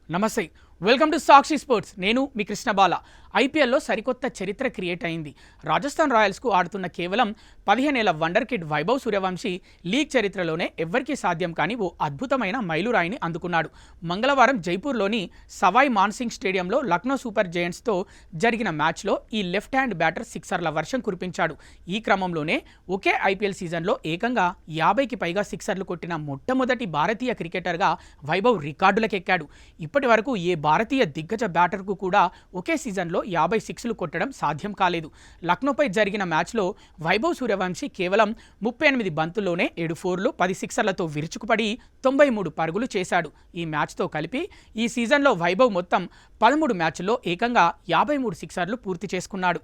నమస్తే, welcome to Sakshi sports. నేను మీ కృష్ణబాల. ఐపీఎల్లో సరికొత్త చరిత్ర క్రియేట్ అయింది. రాజస్థాన్ రాయల్స్కు ఆడుతున్న కేవలం 15 ఏళ్ల wonder kid Vaibhav Suryavanshi league చరిత్రలోనే ఎవ్వరికీ సాధ్యం కాని ఓ అద్భుతమైన మైలురాయిని అందుకున్నాడు. మంగళవారం జైపూర్లోని సవాయ్ మాన్సింగ్ స్టేడియంలో లక్నో సూపర్ జైంట్స్తో జరిగిన మ్యాచ్లో ఈ లెఫ్ట్ హ్యాండ్ బ్యాటర్ సిక్సర్ల వర్షం కురిపించాడు. ఈ క్రమంలోనే ఒకే ఐపీఎల్ సీజన్లో ఏకంగా 50కి పైగా సిక్సర్లు కొట్టిన మొట్టమొదటి భారతీయ క్రికెటర్గా వైభవ్ రికార్డులకెక్కాడు. ఇప్పటి వరకు ఏ భారతీయ దిగ్గజ బ్యాటర్కు కూడా ఒకే సీజన్లో 50 సిక్స్లు కొట్టడం సాధ్యం కాలేదు. లక్నోపై జరిగిన మ్యాచ్లో వైభవ్ సూర్యవంశీ కేవలం 38 బంతుల్లోనే 7 ఫోర్లు 10 సిక్సర్లతో విరుచుకుపడి 93 పరుగులు చేశాడు. ఈ మ్యాచ్తో కలిపి ఈ సీజన్లో వైభవ్ మొత్తం 13 మ్యాచ్ల్లో ఏకంగా 53 సిక్సర్లు పూర్తి చేసుకున్నాడు.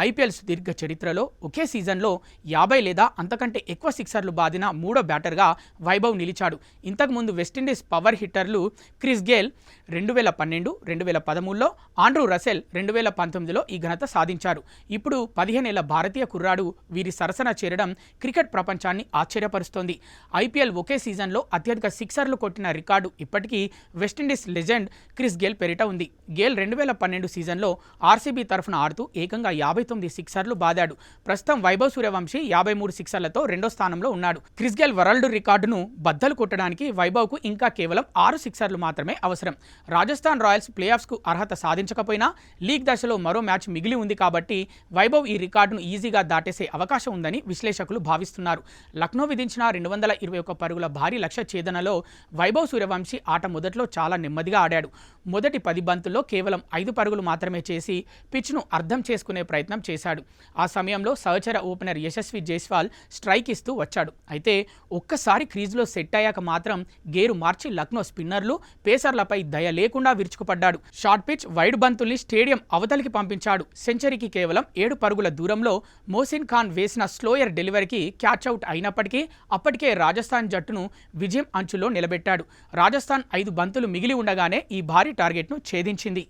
ఐపీఎల్ సుదీర్ఘ చరిత్రలో ఒకే సీజన్లో 50 లేదా అంతకంటే ఎక్కువ సిక్సర్లు బాదిన మూడో బ్యాటర్గా వైభవ్ నిలిచాడు. ఇంతకుముందు వెస్టిండీస్ పవర్ హిట్టర్లు క్రిస్ గేల్ 2012, 2013లో, ఆండ్రూ రసెల్ 2019లో ఈ ఘనత సాధించారు. ఇప్పుడు 15 ఏళ్ల భారతీయ కుర్రాడు వీరి సరసన చేరడం క్రికెట్ ప్రపంచాన్ని ఆశ్చర్యపరుస్తోంది. ఐపీఎల్ ఒకే సీజన్లో అత్యధిక సిక్సర్లు కొట్టిన రికార్డు ఇప్పటికీ వెస్టిండీస్ లెజెండ్ క్రిస్ గేల్ పేరిట ఉంది. గేల్ 2012 సీజన్లో ఆర్సీబీ తరఫున ఆడుతూ ఏకంగా 59 సిక్సర్లు బాదాడు. ప్రస్తుతం వైభవ్ సూర్యవంశీ 53 సిక్సర్లతో రెండో స్థానంలో ఉన్నాడు. క్రిస్ గేల్ వరల్డ్ రికార్డును బద్దలు కొట్టడానికి వైభవ్కు ఇంకా కేవలం 6 సిక్సర్లు మాత్రమే అవసరం. రాజస్థాన్ రాయల్స్ ప్లేఆఫ్స్కు అర్హత సాధించకపోయినా లీగ్ దశలో మరో మ్యాచ్ మిగిలి ఉంది కాబట్టి వైభవ్ ఈ రికార్డును ఈజీగా దాటేసే అవకాశం ఉందని విశ్లేషకులు భావిస్తున్నారు. లక్నో విధించిన 221 పరుగుల భారీ లక్ష్య ఛేదనలో వైభవ్ సూర్యవంశీ ఆట మొదట్లో చాలా నెమ్మదిగా ఆడాడు. మొదటి 10 బంతుల్లో కేవలం 5 పరుగులు మాత్రమే చేసి పిచ్ను అర్థం చేసుకునే ప్రయత్నం చేశాడు. ఆ సమయంలో సహచర ఓపెనర్ యశస్వి జైస్వాల్ స్ట్రైక్ ఇస్తూ వచ్చాడు. అయితే ఒక్కసారి క్రీజ్లో సెట్ అయ్యాక మాత్రం గేరు మార్చి లక్నో స్పిన్నర్లు, పేసర్లపై దయ లేకుండా విరుచుకుపడ్డాడు. షార్ట్ పిచ్, వైడ్ బంతుల్ని స్టేడియం అవతలికి పంపించాడు. సెంచరీకి కేవలం 7 పరుగుల దూరంలో మోసిన్ ఖాన్ వేసిన స్లోయర్ డెలివరీకి క్యాచ్అవుట్ అయినప్పటికీ అప్పటికే రాజస్థాన్ జట్టును విజయం అంచులో నిలబెట్టాడు. రాజస్థాన్ 5 బంతులు మిగిలి ఉండగానే ఈ భారీ టార్గెట్ను ఛేదించింది.